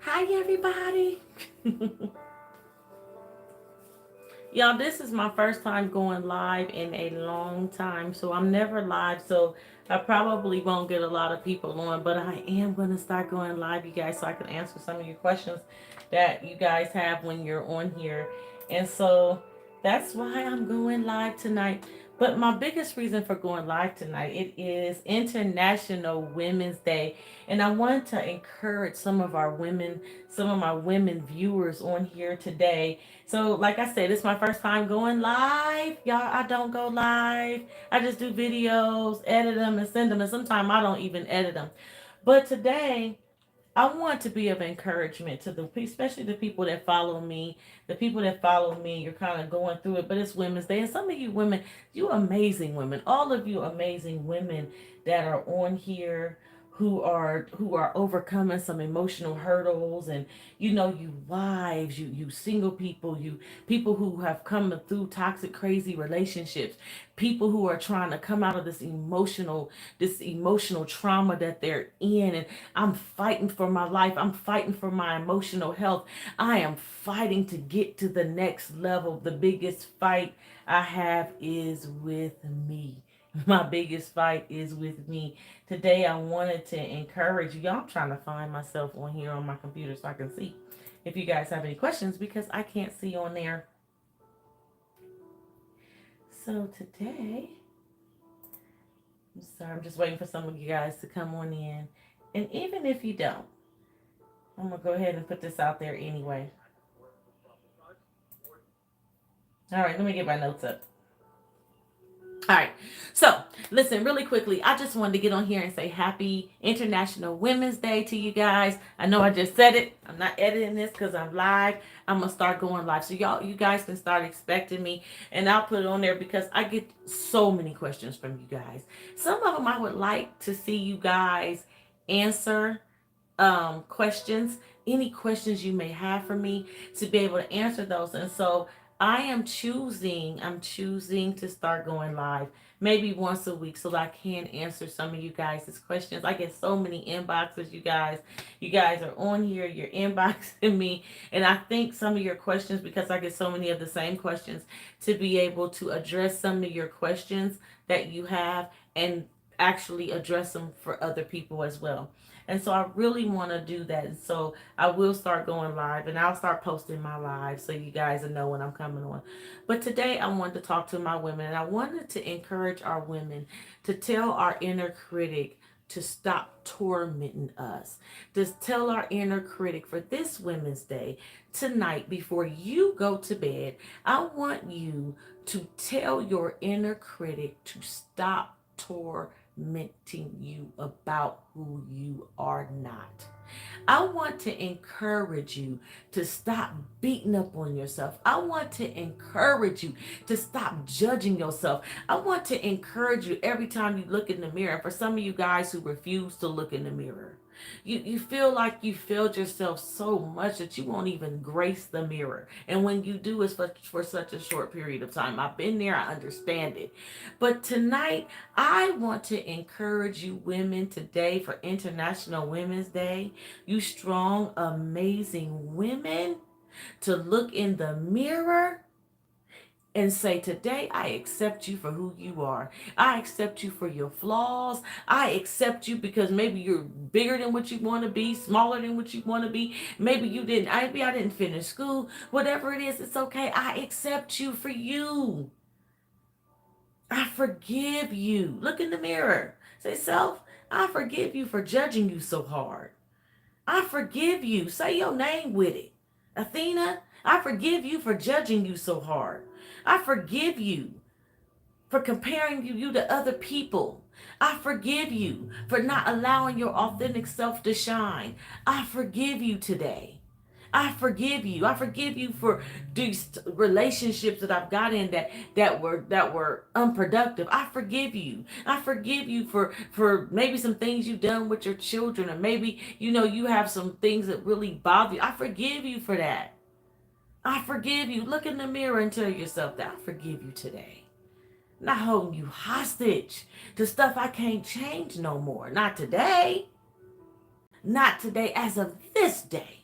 Hi, everybody. Y'all, this is my first time going live in a long time. So I'm never live. So I probably won't get a lot of people on, but I am going to start going live, you guys, so I can answer some of your questions that you guys have when you're on here. And so that's why I'm going live tonight. But my biggest reason for going live tonight, it is International Women's Day. And I want to encourage some of my women viewers on here today. So, like I said, it's my first time going live. Y'all, I don't go live. I just do videos, edit them, and send them. And sometimes I don't even edit them. But today, I want to be of encouragement to especially the people that follow me. The people that follow me, you're kind of going through it, but it's Women's Day. And some of you women, you amazing women, all of you amazing women that are on here who are overcoming some emotional hurdles, and you wives, you single people, you people who have come through toxic crazy relationships, people who are trying to come out of this emotional trauma that they're in. And I'm fighting for my life. I'm fighting for my emotional health. I am fighting to get to the next level. The biggest fight I have is with me. My biggest fight is with me. Today, I wanted to encourage you. Y'all, I'm trying to find myself on here on my computer so I can see if you guys have any questions because I can't see on there. So today, I'm sorry, I'm just waiting for some of you guys to come on in. And even if you don't, I'm going to go ahead and put this out there anyway. All right, let me get my notes up. All right. So, listen, really quickly, I just wanted to get on here and say happy International Women's Day to you guys. I know I just said it. I'm not editing this because I'm live. I'm going to start going live. So, you guys can start expecting me. And I'll put it on there because I get so many questions from you guys. Some of them I would like to see you guys answer questions, any questions you may have for me to be able to answer those. And so I'm choosing to start going live maybe once a week so that I can answer some of you guys' questions. I get so many inboxes, you guys. You guys are on here, you're inboxing me, and I think some of your questions, because I get so many of the same questions, to be able to address some of your questions that you have and actually address them for other people as well. And so I really want to do that. And so I will start going live and I'll start posting my live so you guys will know when I'm coming on. But today I wanted to talk to my women, and I wanted to encourage our women to tell our inner critic to stop tormenting us. Just tell our inner critic for this Women's Day tonight before you go to bed. I want you to tell your inner critic to stop tormenting you about who you are not. I want to encourage you to stop beating up on yourself. I want to encourage you to stop judging yourself. I want to encourage you every time you look in the mirror. For some of you guys who refuse to look in the mirror, you feel like you failed yourself so much that you won't even grace the mirror. And when you do, it's for such a short period of time. I've been there, I understand it. But tonight, I want to encourage you women today for International Women's Day, you strong, amazing women, to look in the mirror and say, today I accept you for who you are. I accept you for your flaws. I accept you because maybe you're bigger than what you want to be, smaller than what you want to be. Maybe I didn't finish school. Whatever it is, it's okay. I accept you for you. I forgive you. Look in the mirror. Say, self, I forgive you for judging you so hard. I forgive you. Say your name with it. Athena, I forgive you for judging you so hard. I forgive you for comparing you to other people. I forgive you for not allowing your authentic self to shine. I forgive you today. I forgive you. I forgive you for these relationships that I've got in that were unproductive. I forgive you. I forgive you for maybe some things you've done with your children, or maybe you have some things that really bother you. I forgive you for that. I forgive you. Look in the mirror and tell yourself that I forgive you today. Not holding you hostage to stuff I can't change no more. Not today. Not today, as of this day.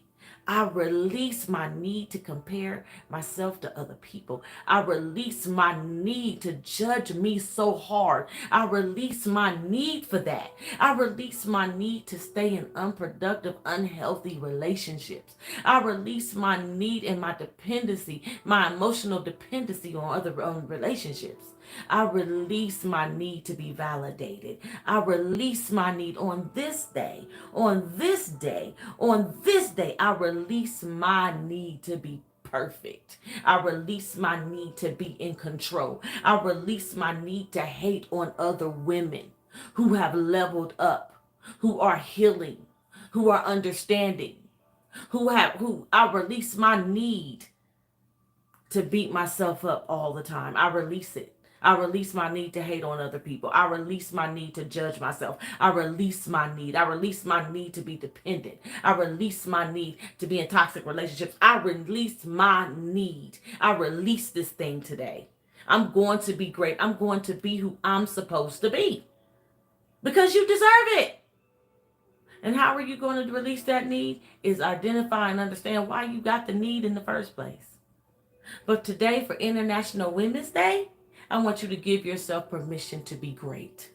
I release my need to compare myself to other people. I release my need to judge me so hard. I release my need for that. I release my need to stay in unproductive, unhealthy relationships. I release my need and my dependency, my emotional dependency on other relationships. I release my need to be validated. I release my need on this day, on this day, on this day. I release my need to be perfect. I release my need to be in control. I release my need to hate on other women who have leveled up, who are healing, who are understanding, who I release my need to beat myself up all the time. I release it. I release my need to hate on other people. I release my need to judge myself. I release my need. I release my need to be dependent. I release my need to be in toxic relationships. I release my need. I release this thing today. I'm going to be great. I'm going to be who I'm supposed to be because you deserve it. And how are you going to release that need? Is identify and understand why you got the need in the first place. But today, for International Women's Day, I want you to give yourself permission to be great.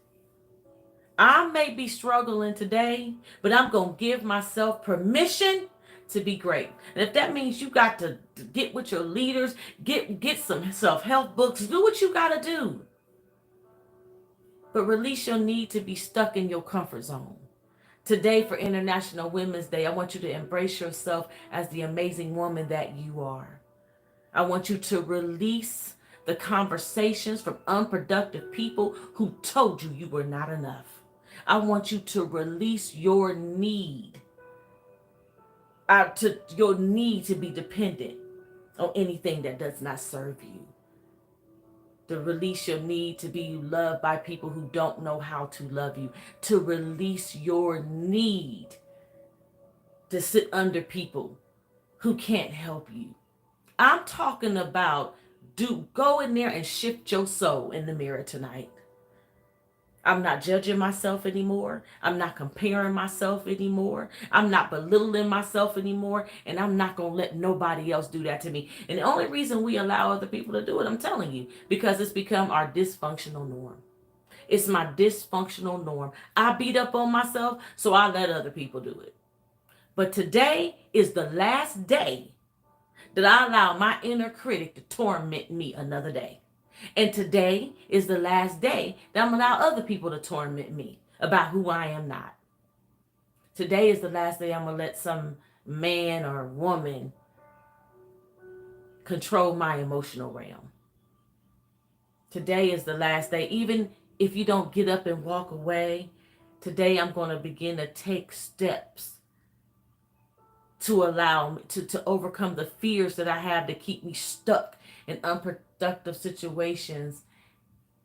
I may be struggling today, but I'm going to give myself permission to be great. And if that means you got to get with your leaders, get some self-help books, do what you got to do. But release your need to be stuck in your comfort zone. Today, for International Women's Day, I want you to embrace yourself as the amazing woman that you are. I want you to release the conversations from unproductive people who told you were not enough. I want you to release your need, your need to be dependent on anything that does not serve you. To release your need to be loved by people who don't know how to love you. To release your need to sit under people who can't help you. I'm talking about go in there and shift your soul in the mirror tonight. I'm not judging myself anymore. I'm not comparing myself anymore. I'm not belittling myself anymore. And I'm not going to let nobody else do that to me. And the only reason we allow other people to do it, I'm telling you, because it's become our dysfunctional norm. It's my dysfunctional norm. I beat up on myself, so I let other people do it. But today is the last day that I allow my inner critic to torment me another day. And today is the last day that I'm going to allow other people to torment me about who I am not. Today is the last day I'm going to let some man or woman control my emotional realm. Today is the last day. Even if you don't get up and walk away, today I'm going to begin to take steps to allow me to overcome the fears that I have to keep me stuck in unproductive situations.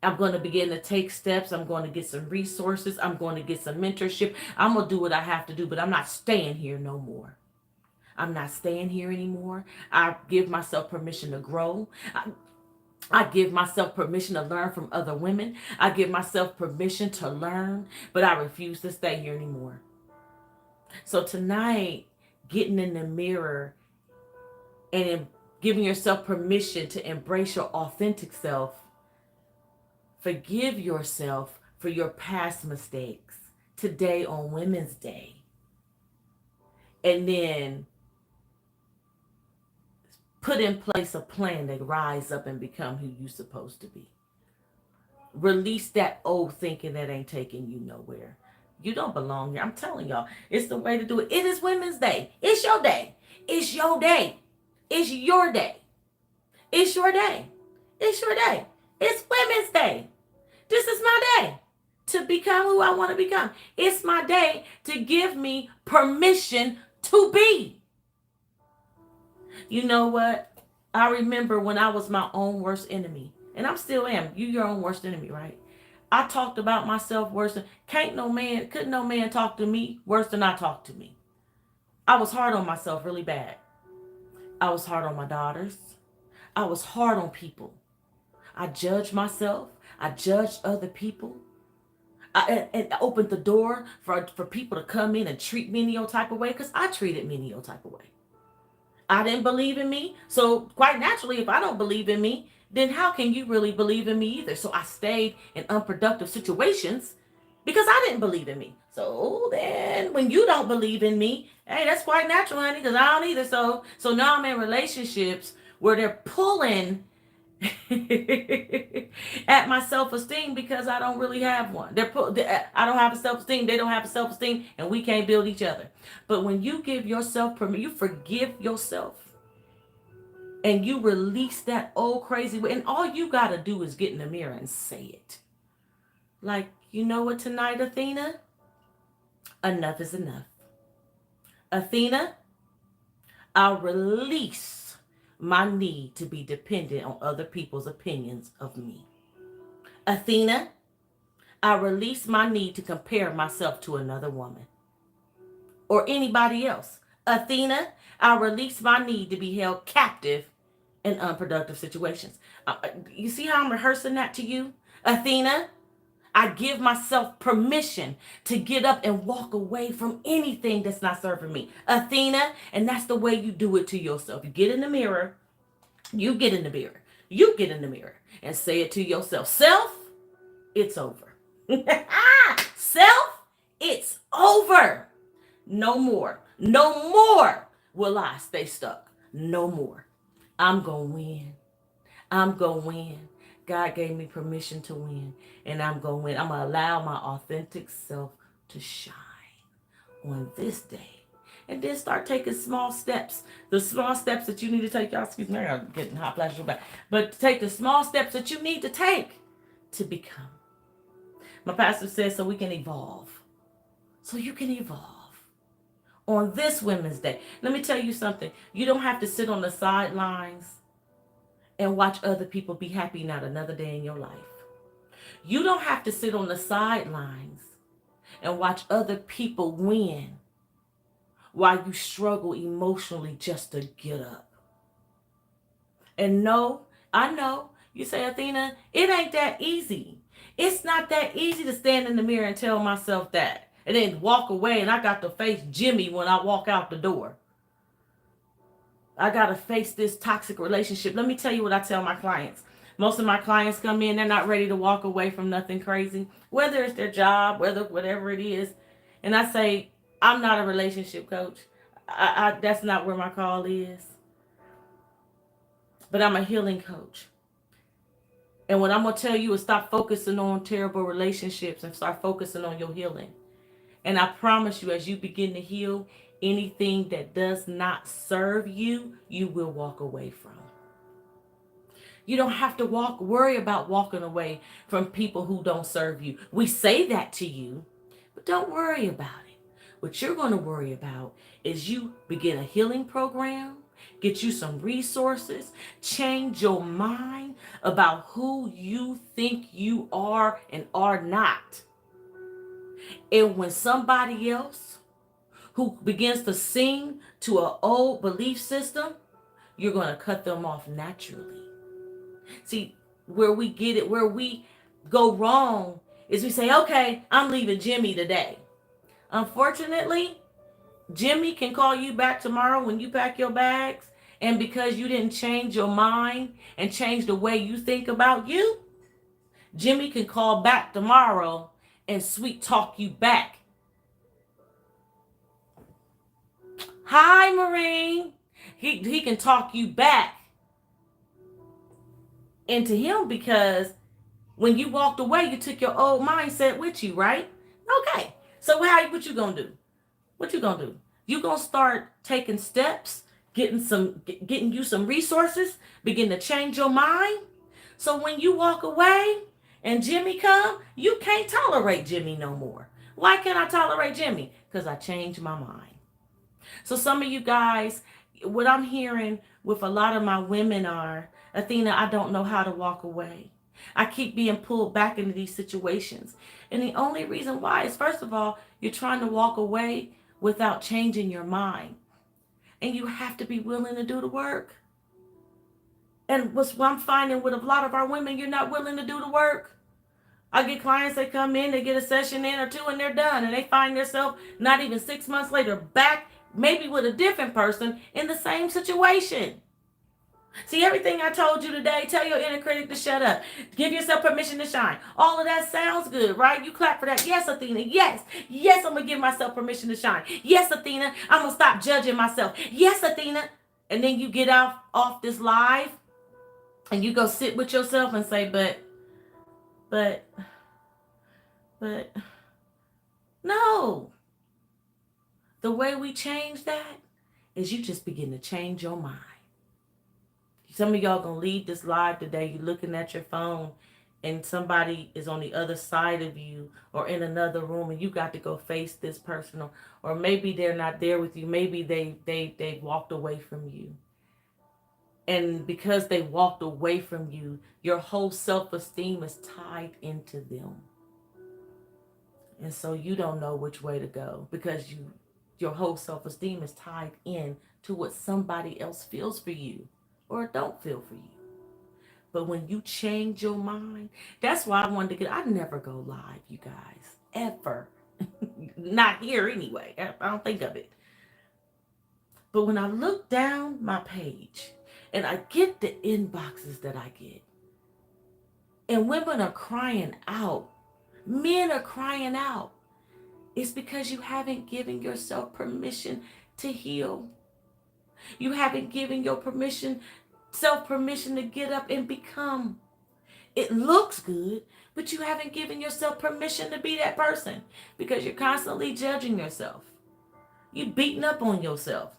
I'm going to begin to take steps. I'm going to get some resources. I'm going to get some mentorship. I'm going to do what I have to do, but I'm not staying here no more. I'm not staying here anymore. I give myself permission to grow. I give myself permission to learn from other women. I give myself permission to learn, but I refuse to stay here anymore. So tonight, getting in the mirror and giving yourself permission to embrace your authentic self. Forgive yourself for your past mistakes today on Women's Day. And then put in place a plan to rise up and become who you're supposed to be. Release that old thinking that ain't taking you nowhere. You don't belong here. I'm telling y'all, it's the way to do it. It is Women's Day. It's your day. It's your day. It's your day. It's your day. It's your day. It's Women's Day. This is my day to become who I want to become. It's my day to give me permission to be. You know what? I remember when I was my own worst enemy, and I still am. You your own worst enemy, right? I talked about myself worse than couldn't no man talk to me worse than I talked to me. I was hard on myself really bad. I was hard on my daughters. I was hard on people. I judged myself. I judged other people. And opened the door for people to come in and treat me any old type of way because I treated me any old type of way. I didn't believe in me. So quite naturally, if I don't believe in me, then how can you really believe in me either? So I stayed in unproductive situations because I didn't believe in me. So then when you don't believe in me, hey, that's quite natural, honey, because I don't either. So now I'm in relationships where they're pulling at my self-esteem because I don't really have one. I don't have a self-esteem. They don't have a self-esteem, and we can't build each other. But when you give yourself permission, you forgive yourself, and you release that old crazy way, and all you gotta do is get in the mirror and say it. Like, you know what tonight, Athena? Enough is enough. Athena, I'll release my need to be dependent on other people's opinions of me. Athena, I release my need to compare myself to another woman or anybody else. Athena, I release my need to be held captive in unproductive situations. You see how I'm rehearsing that to you? Athena, I give myself permission to get up and walk away from anything that's not serving me. Athena, and that's the way you do it to yourself. You get in the mirror, you get in the mirror, you get in the mirror and say it to yourself. Self, it's over. Self, it's over. No more. No more will I stay stuck. No more. I'm going to win. I'm going to win. God gave me permission to win, and I'm going to win. I'm going to allow my authentic self to shine on this day. And then start taking small steps. The small steps that you need to take. Y'all, excuse me, I'm getting hot flashes back. But take the small steps that you need to take to become. My pastor says so we can evolve. So you can evolve. On this Women's Day, let me tell you something. You don't have to sit on the sidelines and watch other people be happy not another day in your life. You don't have to sit on the sidelines and watch other people win while you struggle emotionally just to get up. And no, I know, you say, Athena, it ain't that easy. It's not that easy to stand in the mirror and tell myself that. And then walk away, and I got to face Jimmy when I walk out the door. I got to face this toxic relationship. Let me tell you what I tell my clients. Most of my clients come in, they're not ready to walk away from nothing crazy, whether it's their job, whatever it is. And I say, I'm not a relationship coach. That's not where my call is. But I'm a healing coach. And what I'm going to tell you is stop focusing on terrible relationships and start focusing on your healing. And I promise you, as you begin to heal, anything that does not serve you, you will walk away from. You don't have to worry about walking away from people who don't serve you. We say that to you, but don't worry about it. What you're going to worry about is you begin a healing program, get you some resources, change your mind about who you think you are and are not. And when somebody else who begins to sing to an old belief system, you're going to cut them off naturally. See, where we get it, where we go wrong is we say, okay, I'm leaving Jimmy today. Unfortunately, Jimmy can call you back tomorrow when you pack your bags. And because you didn't change your mind and change the way you think about you, Jimmy can call back tomorrow and sweet talk you back. Hi, Marine. He can talk you back into him because when you walked away, you took your old mindset with you, right? Okay. So what you gonna do? What you gonna do? You gonna start taking steps, getting you some resources, begin to change your mind. So when you walk away and Jimmy come, you can't tolerate Jimmy no more. Why can't I tolerate Jimmy? Because I changed my mind. So some of you guys, what I'm hearing with a lot of my women are, Athena, I don't know how to walk away. I keep being pulled back into these situations. And the only reason why is, first of all, you're trying to walk away without changing your mind. And you have to be willing to do the work. And what I'm finding with a lot of our women, you're not willing to do the work. I get clients that come in, they get a session in or two, and they're done. And they find themselves not even 6 months later back maybe with a different person in the same situation. See, everything I told you today, tell your inner critic to shut up. Give yourself permission to shine. All of that sounds good, right? You clap for that. Yes, Athena. Yes. Yes, I'm going to give myself permission to shine. Yes, Athena. I'm going to stop judging myself. Yes, Athena. And then you get off this live and you go sit with yourself and say, but, but, no. The way we change that is you just begin to change your mind. Some of y'all gonna leave this live today. You're looking at your phone and somebody is on the other side of you or in another room and you got to go face this person, or maybe they're not there with you. Maybe they walked away from you. And because they walked away from you, your whole self-esteem is tied into them. And so you don't know which way to go because your whole self-esteem is tied in to what somebody else feels for you or don't feel for you. But when you change your mind, that's why I never go live, you guys, ever. Not here anyway. I don't think of it. But when I look down my page and I get the inboxes that I get, and women are crying out, men are crying out, it's because you haven't given yourself permission to heal. You haven't given your self-permission to get up and become. It looks good, but you haven't given yourself permission to be that person because you're constantly judging yourself. You beating up on yourself.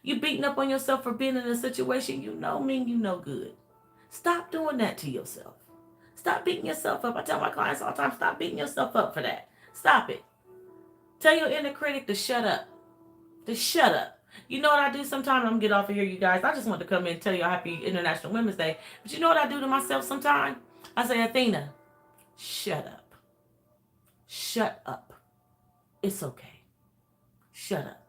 You beating up on yourself for being in a situation you know good. Stop doing that to yourself. Stop beating yourself up. I tell my clients all the time, stop beating yourself up for that. Stop it. Tell your inner critic to shut up. To shut up. You know what I do sometimes? I'm going to get off of here, you guys. I just want to come in and tell you happy International Women's Day. But you know what I do to myself sometimes? I say, Athena, shut up. Shut up. It's okay. Shut up.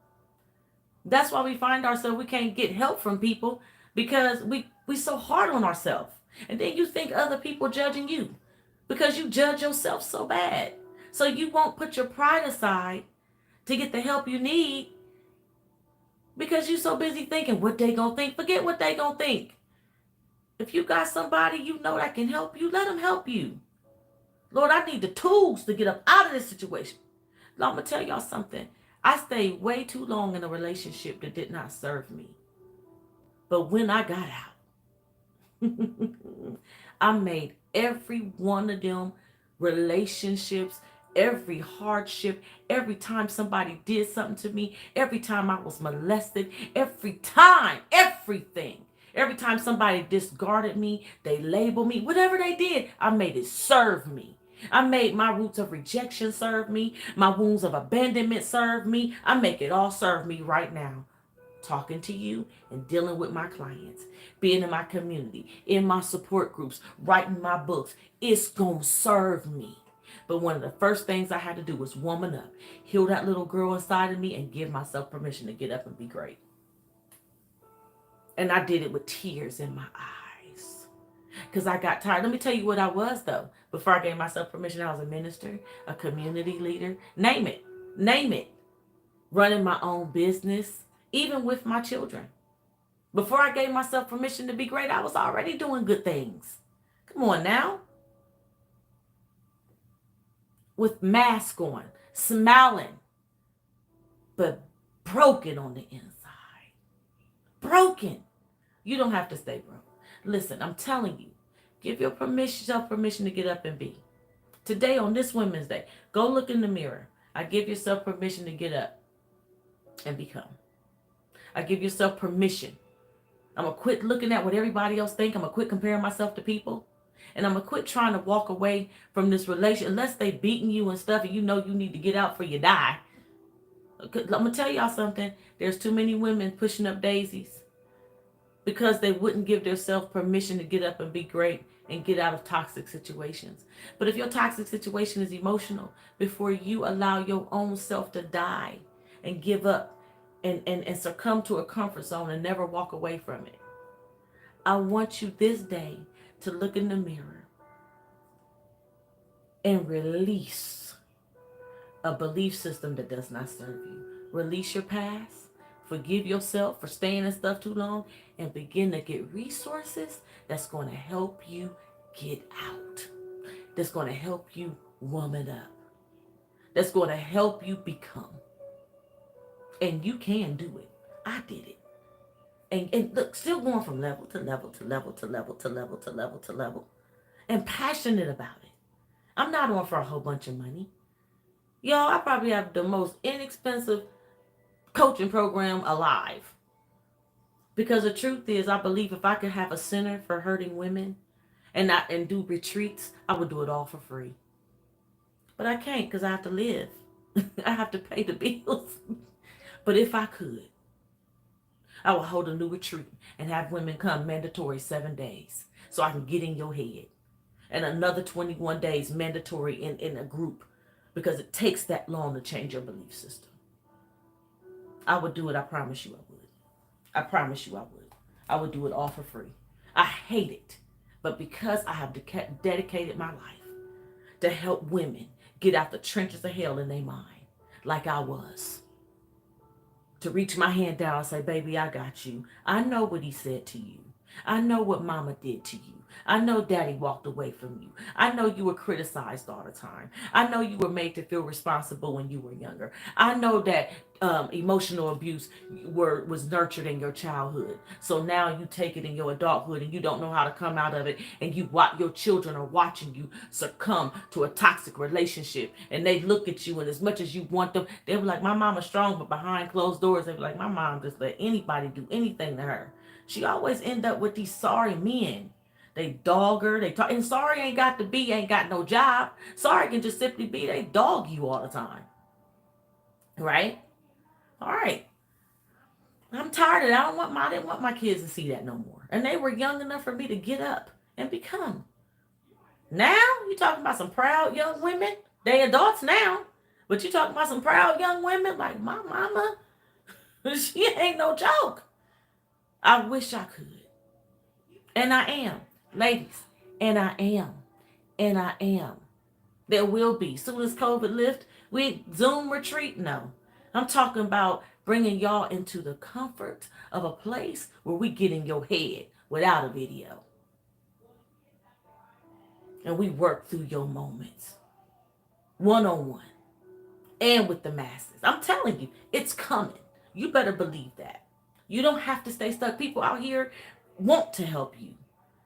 That's why we find ourselves, we can't get help from people because we so hard on ourselves. And then you think other people judging you because you judge yourself so bad. So you won't put your pride aside to get the help you need because you're so busy thinking what they gonna think. Forget what they gonna think. If you got somebody you know that can help you, let them help you. Lord, I need the tools to get up out of this situation. Lord, I'm gonna tell y'all something. I stayed way too long in a relationship that did not serve me. But when I got out, I made every one of them relationships, every hardship, every time somebody did something to me, every time I was molested, everything. Every time somebody discarded me, they labeled me, whatever they did, I made it serve me. I made my roots of rejection serve me. My wounds of abandonment serve me. I make it all serve me right now. Talking to you and dealing with my clients, being in my community, in my support groups, writing my books. It's going to serve me. But one of the first things I had to do was woman up, heal that little girl inside of me and give myself permission to get up and be great. And I did it with tears in my eyes because I got tired. Let me tell you what I was, though. Before I gave myself permission, I was a minister, a community leader, name it, running my own business, even with my children. Before I gave myself permission to be great, I was already doing good things. Come on now. With mask on, smiling, but broken on the inside. Broken. You don't have to stay broke. Listen, I'm telling you, give yourself permission to get up and be. Today on this Women's Day, go look in the mirror. I give yourself permission to get up and become. I give yourself permission. I'm going to quit looking at what everybody else think. I'm going to quit comparing myself to people. And I'm going to quit trying to walk away from this relation unless they beating you and stuff and you know you need to get out before you die. I'm going to tell y'all something. There's too many women pushing up daisies because they wouldn't give themselves permission to get up and be great and get out of toxic situations. But if your toxic situation is emotional, before you allow your own self to die and give up and succumb to a comfort zone and never walk away from it, I want you this day to look in the mirror and release a belief system that does not serve you. Release your past. Forgive yourself for staying in stuff too long and begin to get resources that's going to help you get out. That's going to help you woman up. That's going to help you become. And you can do it. I did it. And look, still going from level to level to level to level to level to level to level. And passionate about it. I'm not on for a whole bunch of money. Y'all, I probably have the most inexpensive coaching program alive. Because the truth is, I believe if I could have a center for hurting women and do retreats, I would do it all for free. But I can't because I have to live. I have to pay the bills. But if I could, I would hold a new retreat and have women come mandatory 7 days so I can get in your head. And another 21 days mandatory in a group because it takes that long to change your belief system. I would do it. I promise you I would. I promise you I would. I would do it all for free. I hate it. But because I have dedicated my life to help women get out the trenches of hell in their mind, like I was, to reach my hand down and say, baby, I got you. I know what he said to you. I know what mama did to you. I know daddy walked away from you. I know you were criticized all the time. I know you were made to feel responsible when you were younger. I know that emotional abuse was nurtured in your childhood. So now you take it in your adulthood and you don't know how to come out of it. And your children are watching you succumb to a toxic relationship. And they look at you, and as much as you want them, they were like, my mama's strong, but behind closed doors, they were like, my mom just let anybody do anything to her. She always end up with these sorry men. They dog her. And sorry ain't got no job. Sorry can just simply be they dog you all the time. Right? All right. I'm tired of that. I didn't want my kids to see that no more. And they were young enough for me to get up and become. Now, you talking about some proud young women. They adults now. But you talking about some proud young women like my mama. She ain't no joke. I wish I could. And I am. Ladies, and I am. And I am. There will be. Soon as COVID lift, we Zoom retreat? No. I'm talking about bringing y'all into the comfort of a place where we get in your head without a video. And we work through your moments. One-on-one. And with the masses. I'm telling you, it's coming. You better believe that. You don't have to stay stuck. People out here want to help you.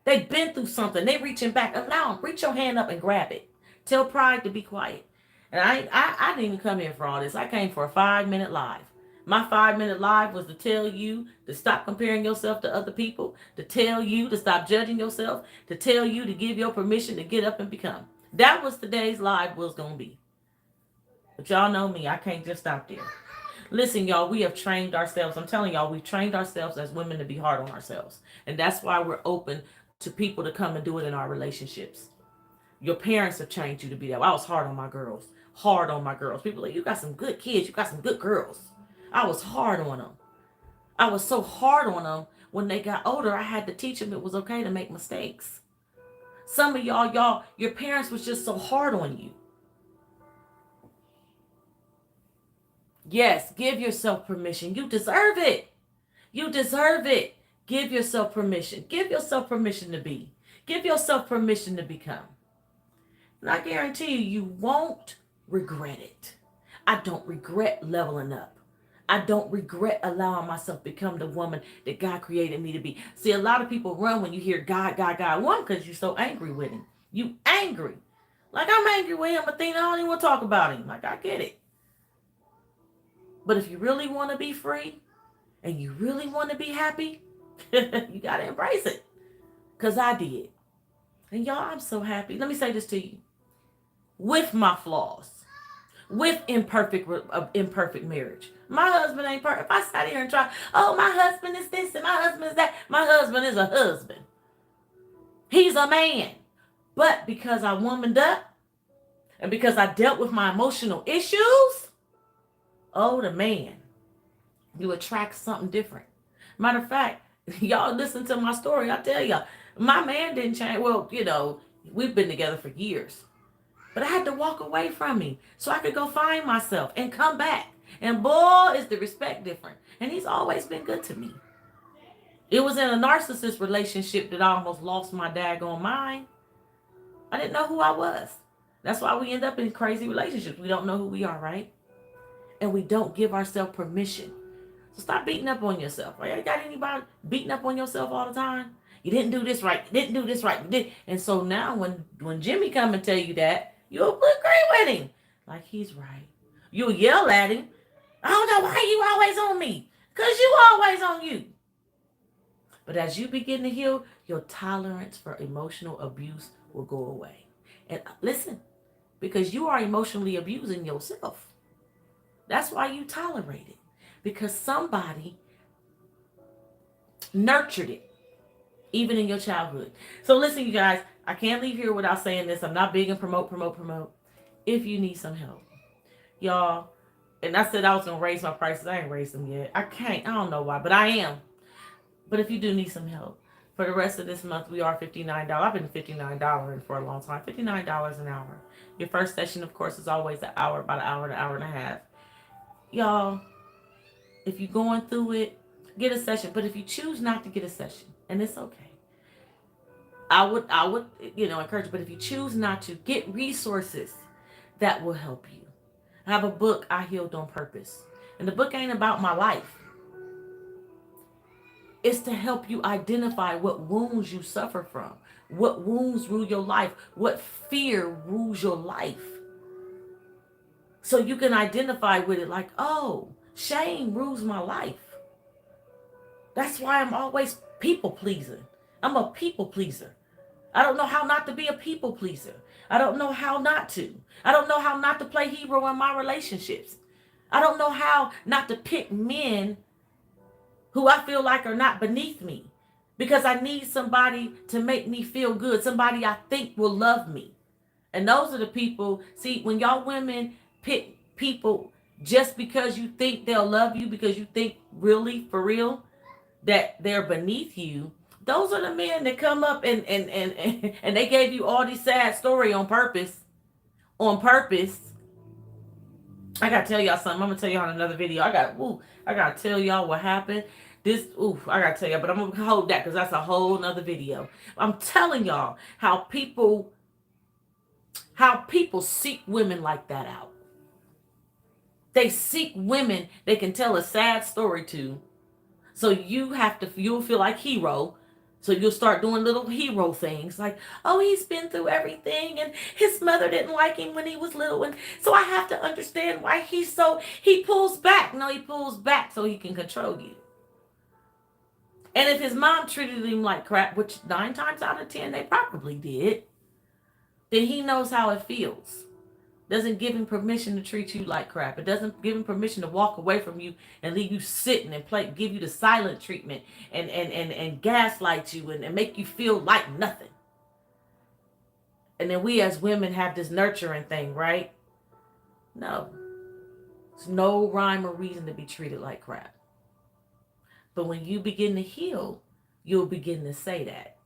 They've been through something. They're reaching back. Allow them. Reach your hand up and grab it. Tell pride to be quiet. And I didn't even come here for all this. I came for a 5-minute live. My 5-minute live was to tell you to stop comparing yourself to other people, to tell you to stop judging yourself, to tell you to give your permission to get up and become. That was today's live was going to be. But y'all know me. I can't just stop there. Listen, y'all, we have trained ourselves. I'm telling y'all, we've trained ourselves as women to be hard on ourselves. And that's why we're open to people to come and do it in our relationships. Your parents have trained you to be that way. I was hard on my girls. Hard on my girls. People like, you got some good kids. You got some good girls. I was hard on them. I was so hard on them. When they got older, I had to teach them it was okay to make mistakes. Some of y'all, your parents was just so hard on you. Yes, give yourself permission. You deserve it. You deserve it. Give yourself permission. Give yourself permission to be. Give yourself permission to become. And I guarantee you won't regret it. I don't regret leveling up. I don't regret allowing myself to become the woman that God created me to be. See, a lot of people run when you hear God, God, God. One, because you're so angry with him. You angry. Like, I'm angry with him, Athena. I don't even want to talk about him. Like, I get it. But if you really want to be free and you really want to be happy, you got to embrace it. Because I did. And y'all, I'm so happy. Let me say this to you. With my flaws, with imperfect marriage. My husband ain't perfect. If I sat here and try, oh, my husband is this and my husband is that. My husband is a husband. He's a man. But because I womaned up and because I dealt with my emotional issues, oh, the man, you attract something different. Matter of fact, y'all listen to my story. I tell y'all, my man didn't change. Well, we've been together for years. But I had to walk away from him so I could go find myself and come back And boy, is the respect different. And he's always been good to me. It was in a narcissist relationship that I almost lost my daggone mind. I didn't know who I was. That's why we end up in crazy relationships. We don't know who we are, right? And we don't give ourselves permission. So stop beating up on yourself. Right? You got anybody beating up on yourself all the time? You didn't do this right. You didn't do this right. You did. And so now when Jimmy come and tell you that, you'll agree with him. Like he's right. You'll yell at him. I don't know why you always on me. Because you always on you. But as you begin to heal, your tolerance for emotional abuse will go away. And listen, because you are emotionally abusing yourself. That's why you tolerate it. Because somebody nurtured it, even in your childhood. So listen, you guys, I can't leave here without saying this. I'm not big and promote. If you need some help, y'all, and I said I was going to raise my prices. I ain't raised them yet. I can't. I don't know why, but I am. But if you do need some help, for the rest of this month, we are $59. I've been $59 for a long time. $59 an hour. Your first session, of course, is always an hour, about an hour to an hour and a half. Y'all, if you're going through it, get a session. But if you choose not to get a session, and it's okay, I would encourage you. But if you choose not to, get resources that will help you. I have a book, I Healed on Purpose. And the book ain't about my life. It's to help you identify what wounds you suffer from, what wounds rule your life, what fear rules your life. So you can identify with it like, oh, shame rules my life. That's why I'm always people pleasing. I'm a people pleaser. I don't know how not to be a people pleaser. I don't know how not to. I don't know how not to play hero in my relationships. I don't know how not to pick men who I feel like are not beneath me, because I need somebody to make me feel good, somebody I think will love me. And those are the people, see, when y'all women pick people just because you think they'll love you, because you think really, for real, that they're beneath you, those are the men that come up and they gave you all these sad story on purpose. On purpose. I gotta tell y'all something. I'm gonna tell y'all in another video. I gotta tell y'all what happened. I gotta tell y'all, but I'm gonna hold that because that's a whole nother video. I'm telling y'all how people seek women like that out. They seek women they can tell a sad story to. So you'll feel like hero. So you'll start doing little hero things like, oh, he's been through everything and his mother didn't like him when he was little. And so I have to understand why he pulls back. No, he pulls back so he can control you. And if his mom treated him like crap, which 9 times out of 10 they probably did, then he knows how it feels. Doesn't give him permission to treat you like crap. It doesn't give him permission to walk away from you and leave you sitting and give you the silent treatment and gaslight you and make you feel like nothing. And then we as women have this nurturing thing, right? No. There's no rhyme or reason to be treated like crap. But when you begin to heal, you'll begin to say that.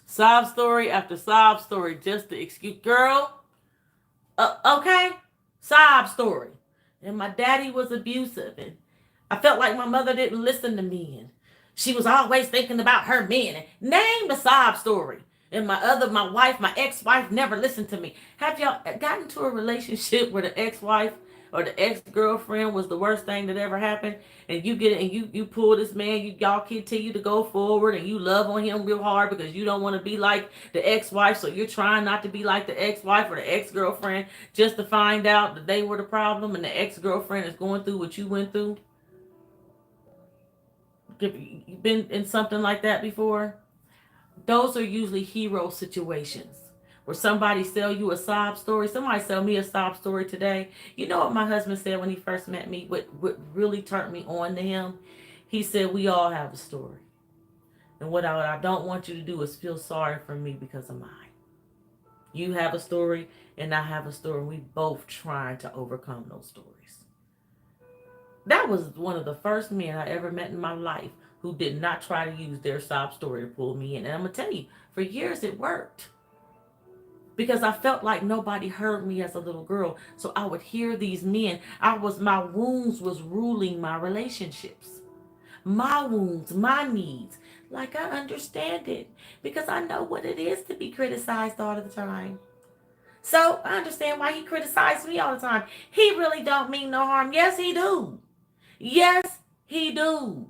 Sob story after sob story, just to excuse, girl. Okay, sob story. And my daddy was abusive, and I felt like my mother didn't listen to me, and she was always thinking about her men. And name the sob story. And my ex-wife never listened to me. Have y'all gotten to a relationship where the ex-wife or the ex-girlfriend was the worst thing that ever happened, and you get it and you pull this man, y'all continue to go forward and you love on him real hard because you don't want to be like the ex-wife, so you're trying not to be like the ex-wife or the ex-girlfriend just to find out that they were the problem and the ex-girlfriend is going through what you went through? You've been in something like that before? Those are usually hero situations. Where somebody sell you a sob story. Somebody sell me a sob story today. You know what my husband said when he first met me? What really turned me on to him? He said, we all have a story. And what I don't want you to do is feel sorry for me because of mine. You have a story and I have a story. We both trying to overcome those stories. That was one of the first men I ever met in my life who did not try to use their sob story to pull me in. And I'm going to tell you, for years it worked. because I felt like nobody heard me as a little girl. So I would hear these men. My wounds was ruling my relationships. My wounds, my needs. Like I understand it because I know what it is to be criticized all the time. So I understand why he criticized me all the time. He really don't mean no harm. Yes, he do. Yes, he do.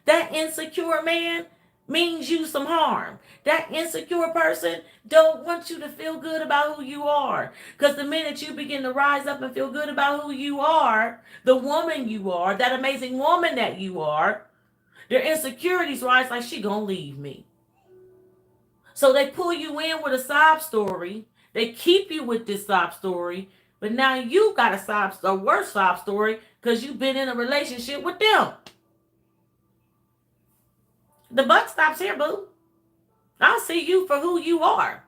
That insecure man means you some harm. That insecure person don't want you to feel good about who you are. Because the minute you begin to rise up and feel good about who you are, the woman you are, that amazing woman that you are, their insecurities rise like she gonna leave me. So they pull you in with a sob story. They keep you with this sob story. But now you got a worse sob story because you've been in a relationship with them. The buck stops here, boo. I see you for who you are.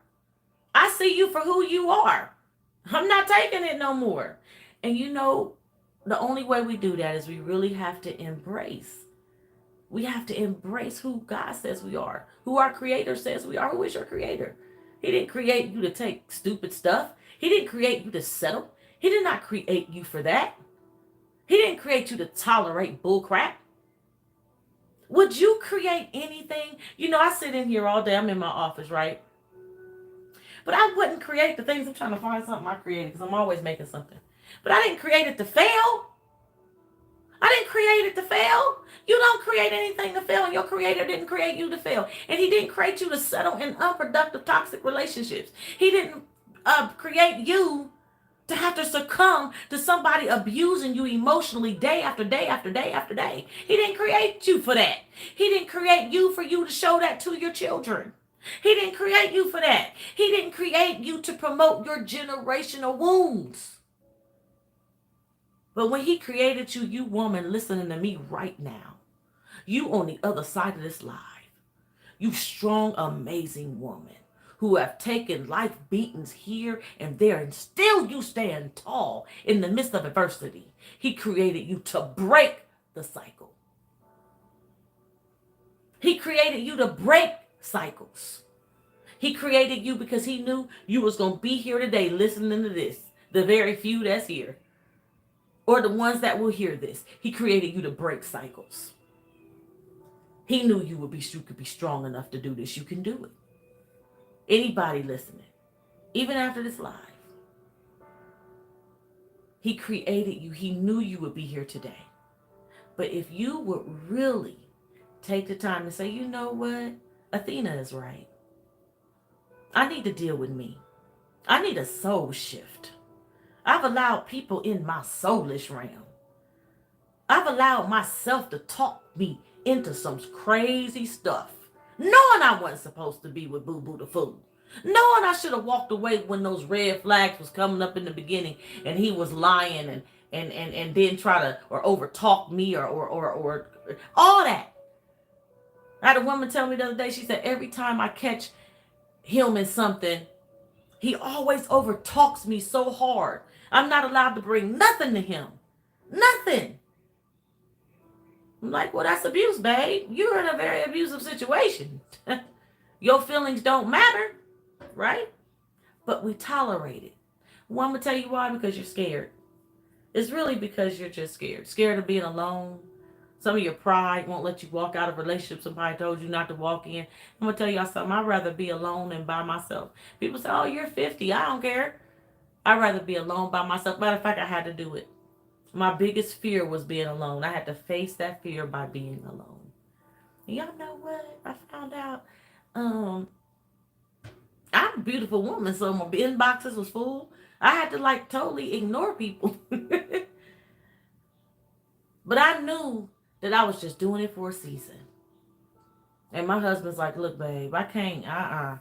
I see you for who you are. I'm not taking it no more. And you know, the only way we do that is we really have to embrace. We have to embrace who God says we are, who our creator says we are. Who is your creator? He didn't create you to take stupid stuff. He didn't create you to settle. He did not create you for that. He didn't create you to tolerate bullcrap. Would you create anything? You know, I sit in here all day. I'm in my office, right? But I wouldn't create the things. I'm trying to find something I created because I'm always making something. But I didn't create it to fail. I didn't create it to fail. You don't create anything to fail, and your creator didn't create you to fail. And he didn't create you to settle in unproductive, toxic relationships. He didn't create you to have to succumb to somebody abusing you emotionally day after day after day after day. He didn't create you for that. He didn't create you for you to show that to your children. He didn't create you for that. He didn't create you to promote your generational wounds. But when he created you, you woman listening to me right now, you on the other side of this live, you strong, amazing woman who have taken life beatings here and there, and still you stand tall in the midst of adversity. He created you to break the cycle. He created you to break cycles. He created you because he knew you was going to be here today listening to this. The very few that's here, or the ones that will hear this. He created you to break cycles. He knew you could be strong enough to do this. You can do it. Anybody listening, even after this live, he created you. He knew you would be here today. But if you would really take the time to say, you know what? Athena is right. I need to deal with me. I need a soul shift. I've allowed people in my soulish realm. I've allowed myself to talk me into some crazy stuff, knowing I wasn't supposed to be with Boo Boo the Fool, knowing I should have walked away when those red flags was coming up in the beginning and he was lying and then try to or over talk me or all that. I had a woman tell me the other day, she said, every time I catch him in something, he always over talks me so hard. I'm not allowed to bring nothing to him. Nothing. I'm like, well, that's abuse, babe. You're in a very abusive situation. Your feelings don't matter, right? But we tolerate it. Well, I'm going to tell you why, because you're scared. It's really because you're just scared. Scared of being alone. Some of your pride won't let you walk out of a relationship somebody told you not to walk in. I'm going to tell y'all something. I'd rather be alone than by myself. People say, oh, you're 50. I don't care. I'd rather be alone by myself. Matter of fact, I had to do it. My biggest fear was being alone. I had to face that fear by being alone. And y'all know what? I found out I'm a beautiful woman, so my inboxes was full. I had to like totally ignore people. But I knew that I was just doing it for a season. And my husband's like, look, babe, I can't,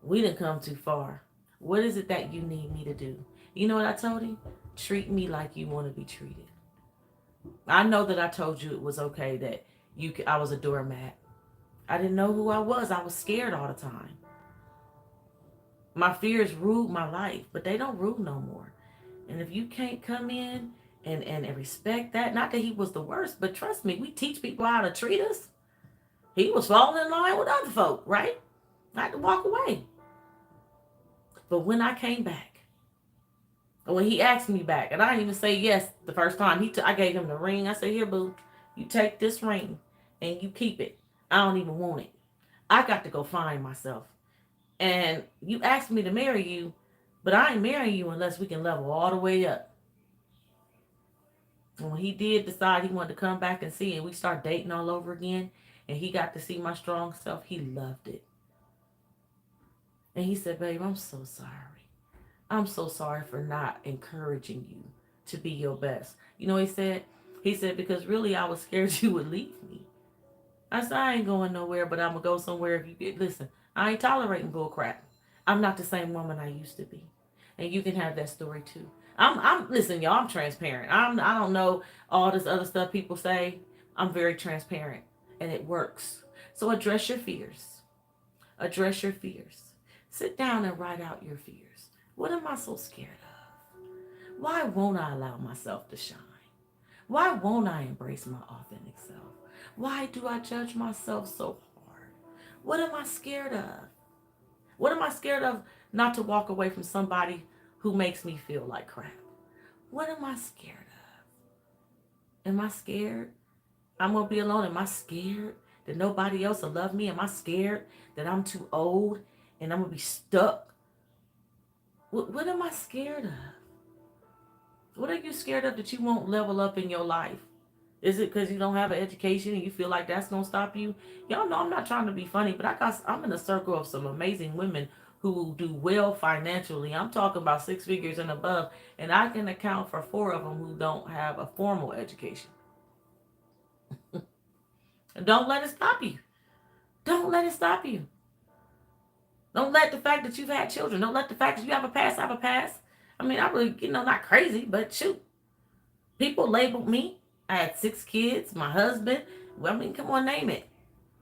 we didn't come too far. What is it that you need me to do? You know what I told him? Treat me like you want to be treated. I know that I told you it was okay that I was a doormat. I didn't know who I was. I was scared all the time. My fears ruled my life, but they don't rule no more. And if you can't come in and respect that, not that he was the worst, but trust me, we teach people how to treat us. He was falling in line with other folk, right? I had to walk away. But when I came back, when he asked me back, and I didn't even say yes the first time, I gave him the ring. I said, here, boo, you take this ring and you keep it. I don't even want it. I got to go find myself. And you asked me to marry you, but I ain't marrying you unless we can level all the way up. And when he did decide he wanted to come back and see, and we start dating all over again, and he got to see my strong self, he loved it. And he said, babe, I'm so sorry. I'm so sorry for not encouraging you to be your best. You know what he said? He said, because really I was scared you would leave me. I said, I ain't going nowhere, but I'm going to go somewhere if you get, listen, I ain't tolerating bull crap. I'm not the same woman I used to be. And you can have that story too. Listen, y'all, I'm transparent. I don't know all this other stuff people say. I'm very transparent and it works. So address your fears. Address your fears. Sit down and write out your fears. What am I so scared of? Why won't I allow myself to shine? Why won't I embrace my authentic self? Why do I judge myself so hard? What am I scared of? What am I scared of not to walk away from somebody who makes me feel like crap? What am I scared of? Am I scared I'm going to be alone? Am I scared that nobody else will love me? Am I scared that I'm too old and I'm going to be stuck? What am I scared of? What are you scared of that you won't level up in your life? Is it because you don't have an education and you feel like that's going to stop you? Y'all know I'm not trying to be funny, but I'm in a circle of some amazing women who do well financially. I'm talking about 6 figures and above, and I can account for 4 of them who don't have a formal education. Don't let it stop you. Don't let it stop you. Don't let the fact that you've had children, don't let the fact that you have a past. I mean, I really, not crazy, but shoot. People labeled me. I had 6 kids, my husband. Well, I mean, come on, name it.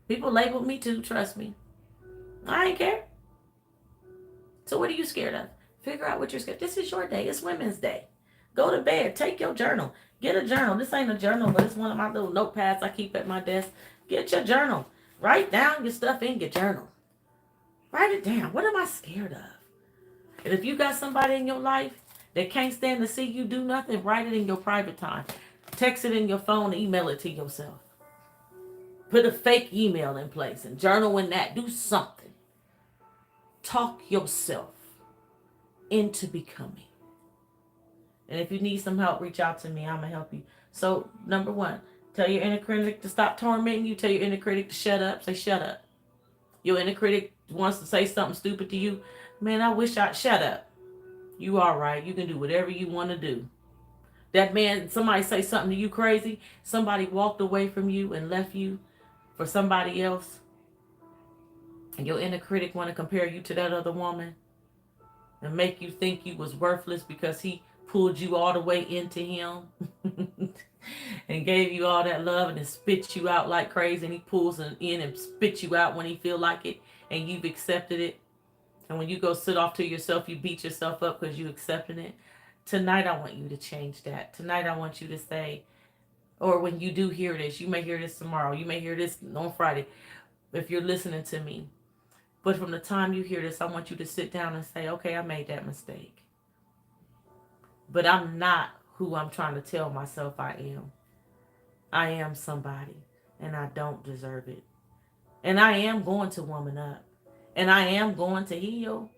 People labeled me too, trust me. I ain't care. So what are you scared of? Figure out what you're scared of. This is your day. It's Women's Day. Go to bed. Take your journal. Get a journal. This ain't a journal, but it's one of my little notepads I keep at my desk. Get your journal. Write down your stuff in your journal. Write it down. What am I scared of? And if you got somebody in your life that can't stand to see you do nothing, write it in your private time. Text it in your phone, email it to yourself. Put a fake email in place and journal in that. Do something. Talk yourself into becoming. And if you need some help, reach out to me. I'm going to help you. So, number 1, tell your inner critic to stop tormenting you. Tell your inner critic to shut up. Say, shut up. Your inner critic wants to say something stupid to you. Man, I wish I'd shut up. You all right. You can do whatever you want to do. That man, somebody say something to you crazy. Somebody walked away from you and left you for somebody else. And your inner critic want to compare you to that other woman and make you think you was worthless because he pulled you all the way into him and gave you all that love and then spit you out like crazy, and he pulls in and spit you out when he feel like it and you've accepted it. And when you go sit off to yourself, you beat yourself up because you accepted it. Tonight, I want you to change that. Tonight, I want you to say, or when you do hear this, you may hear this tomorrow. You may hear this on Friday if you're listening to me. But from the time you hear this, I want you to sit down and say, okay, I made that mistake. But I'm not who I'm trying to tell myself I am. I am somebody, and I don't deserve it. And I am going to woman up. And I am going to heal.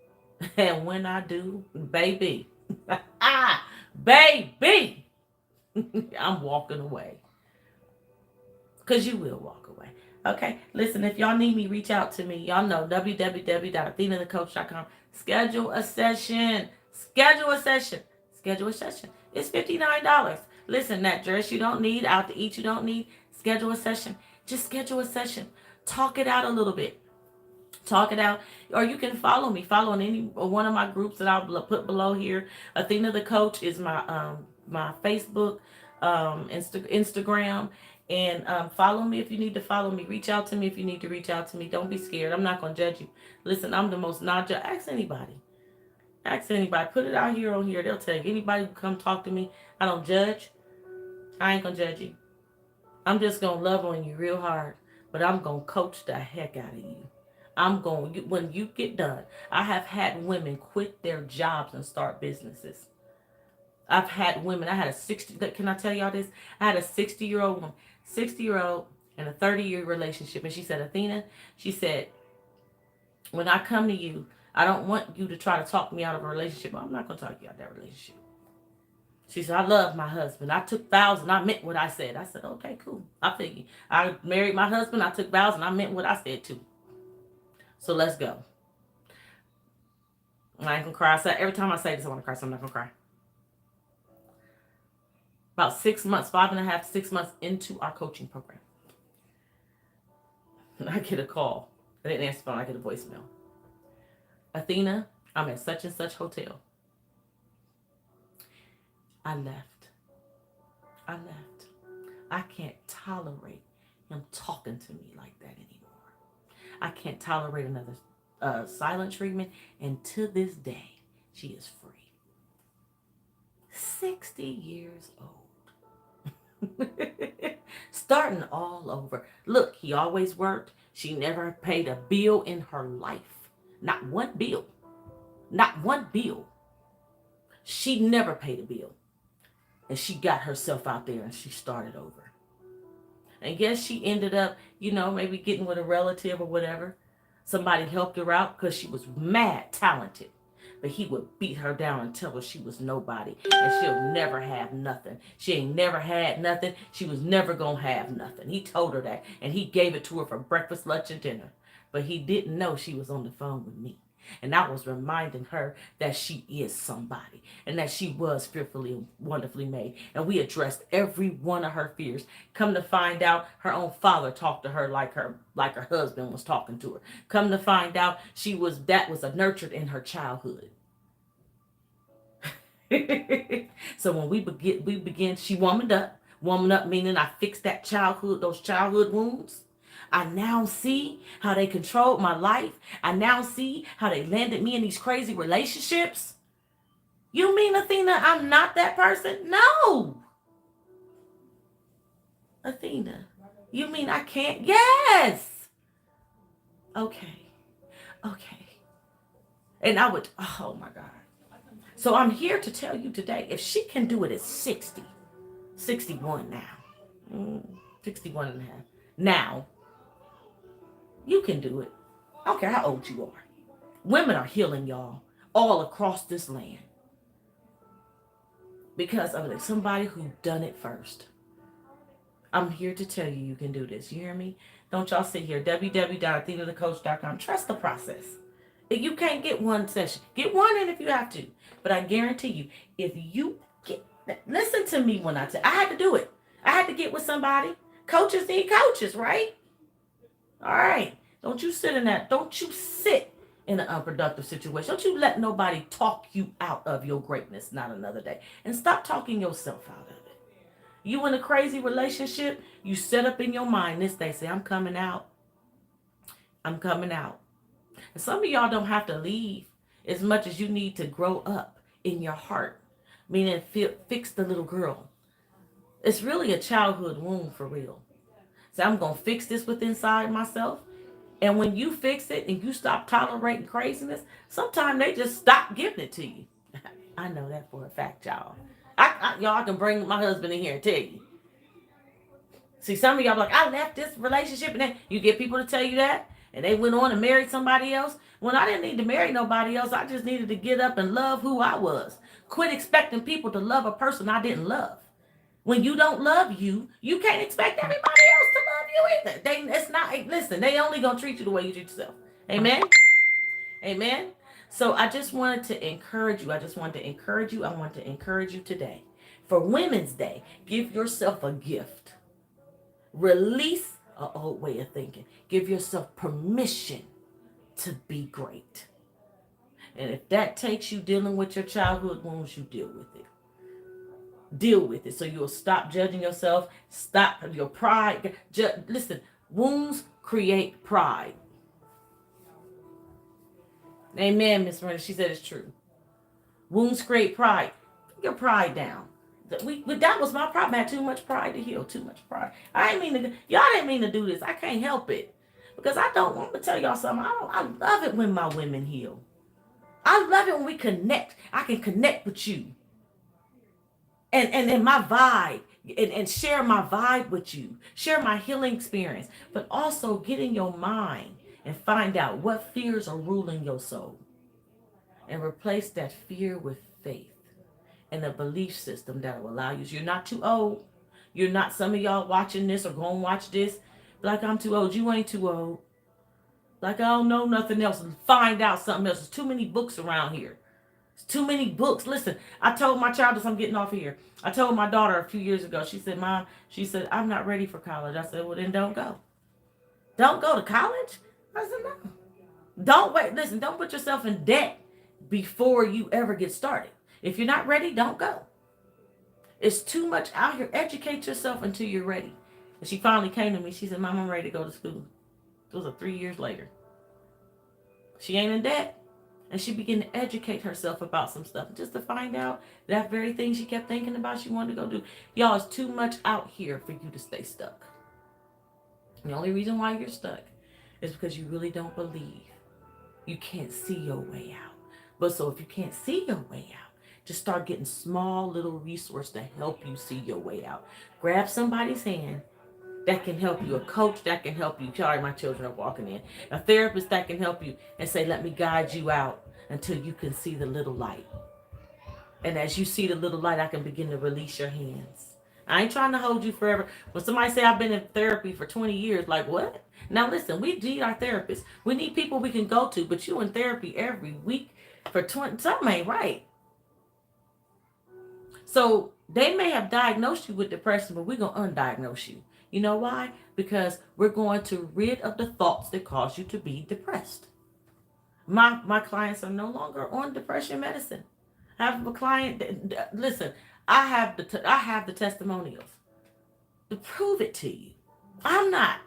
And when I do, baby, baby, I'm walking away. Because you will walk away. Okay, listen, if y'all need me, reach out to me. Y'all know www.athenathecoach.com. Schedule a session. Schedule a session. Schedule a session. It's $59. Listen, that dress you don't need, out to eat you don't need, schedule a session. Just schedule a session. Talk it out a little bit. Talk it out. Or you can follow me. Follow in any one of my groups that I'll put below here. Athena the Coach is my my Facebook, Instagram. And follow me if you need to follow me. Reach out to me if you need to reach out to me. Don't be scared. I'm not going to judge you. Listen, I'm the most non-judge. Ask anybody. Ask anybody. Put it out here on here. They'll tell you. Anybody who come talk to me, I don't judge. I ain't going to judge you. I'm just going to love on you real hard. But I'm going to coach the heck out of you. when you get done, I have had women quit their jobs and start businesses. I've had women, I had a 60, can I tell y'all this? I had a 60-year-old woman, 60-year-old in a 30-year relationship. And she said, Athena, she said, when I come to you, I don't want you to try to talk me out of a relationship. I'm not going to talk you out of that relationship. She said, I love my husband. I took vows and I meant what I said. I said, okay, cool. I figure. I married my husband. I took vows and I meant what I said too. So let's go. I ain't going to cry. Every time I say this, I want to cry, so I'm not going to cry. About 6 months, 5.5, 6 months into our coaching program, I get a call. I didn't answer the phone. I get a voicemail. Athena, I'm at such and such hotel. I left. I can't tolerate him talking to me like that anymore. I can't tolerate another silent treatment. And to this day, she is free. 60 years old. Starting all over. Look, he always worked. She never paid a bill in her life. Not one bill. Not one bill. She never paid a bill. And she got herself out there and she started over. And guess she ended up, maybe getting with a relative or whatever. Somebody helped her out because she was mad talented. But he would beat her down and tell her she was nobody. And she'll never have nothing. She ain't never had nothing. She was never going to have nothing. He told her that. And he gave it to her for breakfast, lunch, and dinner. But he didn't know she was on the phone with me. And I was reminding her that she is somebody. And that she was fearfully and wonderfully made. And we addressed every one of her fears. Come to find out, her own father talked to her like her husband was talking to her. Come to find out, that was nurtured in her childhood. So when we begin, she womaned up. Woman up meaning I fixed those childhood wounds. I now see how they controlled my life. I now see how they landed me in these crazy relationships. You mean, Athena, I'm not that person? No. Athena, you mean I can't? Yes. Okay. And I would, oh my God. So I'm here to tell you today, if she can do it at 60, 61 now, 61 and a half, now, you can do it. I don't care how old you are. Women are healing, y'all, all across this land. Because of somebody who done it first. I'm here to tell you can do this. You hear me? Don't y'all sit here. www.athenathecoach.com. Trust the process. If you can't get one session, get one in if you have to. But I guarantee you, if you listen to me when I had to do it. I had to get with somebody. Coaches need coaches, right? All right. Don't you sit in an unproductive situation. Don't you let nobody talk you out of your greatness, not another day. And stop talking yourself out of it. You in a crazy relationship, you set up in your mind this day, say, I'm coming out. I'm coming out. And some of y'all don't have to leave as much as you need to grow up in your heart. Meaning fix the little girl. It's really a childhood wound for real. So I'm going to fix this within inside myself. And when you fix it and you stop tolerating craziness, sometimes they just stop giving it to you. I know that for a fact, y'all. I can bring my husband in here and tell you. See, some of y'all like, I left this relationship, and then you get people to tell you that, and they went on and married somebody else. When I didn't need to marry nobody else, I just needed to get up and love who I was. Quit expecting people to love a person I didn't love. When you don't love you, you can't expect everybody else to love you either. They only gonna treat you the way you treat yourself. Amen? Amen? So I just wanted to encourage you. I want to encourage you today. For Women's Day, give yourself a gift. Release an old way of thinking. Give yourself permission to be great. And if that takes you dealing with your childhood wounds, you deal with it. Deal with it so you'll stop judging yourself. Stop your pride. Listen, wounds create pride. Amen, Miss Miranda. She said it's true. Wounds create pride. Put your pride down. That was my problem. I had too much pride to heal. Too much pride. Y'all didn't mean to do this. I can't help it. Because I don't want to tell y'all something. I love it when my women heal. I love it when we connect. I can connect with you. And my vibe. And share my vibe with you. Share my healing experience. But also get in your mind and find out what fears are ruling your soul. And replace that fear with faith and a belief system that will allow you. So you're not too old. You're not, some of y'all watching this or going to watch this. Like, I'm too old. You ain't too old. Like, I don't know nothing else. Find out something else. There's too many books around here. There's too many books. Listen, I told my child this, I'm getting off here. I told my daughter a few years ago, she said, Mom, she said, I'm not ready for college. I said, well, then don't go. Don't go to college? I said, no. Don't wait. Listen, don't put yourself in debt before you ever get started. If you're not ready, don't go. It's too much out here. Educate yourself until you're ready. And she finally came to me. She said, Mom, I'm ready to go to school. It was 3 years later. She ain't in debt. And she began to educate herself about some stuff just to find out that very thing she kept thinking about she wanted to go do. Y'all, it's too much out here for you to stay stuck. The only reason why you're stuck is because you really don't believe. You can't see your way out. But so if you can't see your way out, just start getting small little resources to help you see your way out. Grab somebody's hand that can help you, a coach that can help you. Sorry, my children are walking in. A therapist that can help you and say, let me guide you out until you can see the little light. And as you see the little light, I can begin to release your hands. I ain't trying to hold you forever. When somebody say I've been in therapy for 20 years, like what? Now listen, we need our therapists. We need people we can go to, but you in therapy every week for 20, something ain't right. So they may have diagnosed you with depression, but we're going to undiagnose you. You know why? Because we're going to rid of the thoughts that cause you to be depressed. My clients are no longer on depression medicine. I have a client, listen, I have the testimonials to prove it to you. I'm not.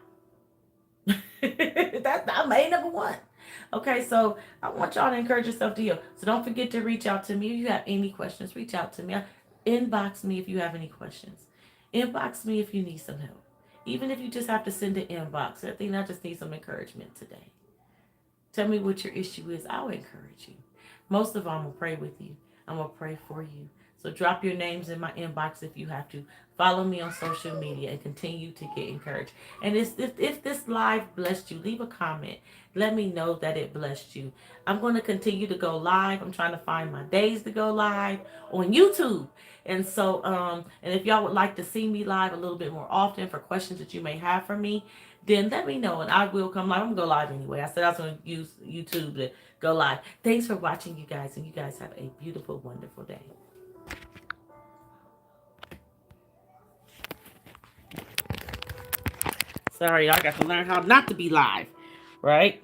I'm A number one. Okay, so I want y'all to encourage yourself to heal. So don't forget to reach out to me. If you have any questions, reach out to me. Inbox me if you have any questions. Inbox me if you need some help. Even if you just have to send an inbox. I think I just need some encouragement today. Tell me what your issue is. I'll encourage you. Most of all, I'm going to pray with you. I'm going to pray for you. So drop your names in my inbox if you have to. Follow me on social media and continue to get encouraged. And if this live blessed you, leave a comment. Let me know that it blessed you. I'm going to continue to go live. I'm trying to find my days to go live on YouTube. And so, and if y'all would like to see me live a little bit more often for questions that you may have for me, then let me know and I will come live. I'm going to go live anyway. I said I was going to use YouTube to go live. Thanks for watching, you guys. And you guys have a beautiful, wonderful day. Sorry, I got to learn how not to be live, right?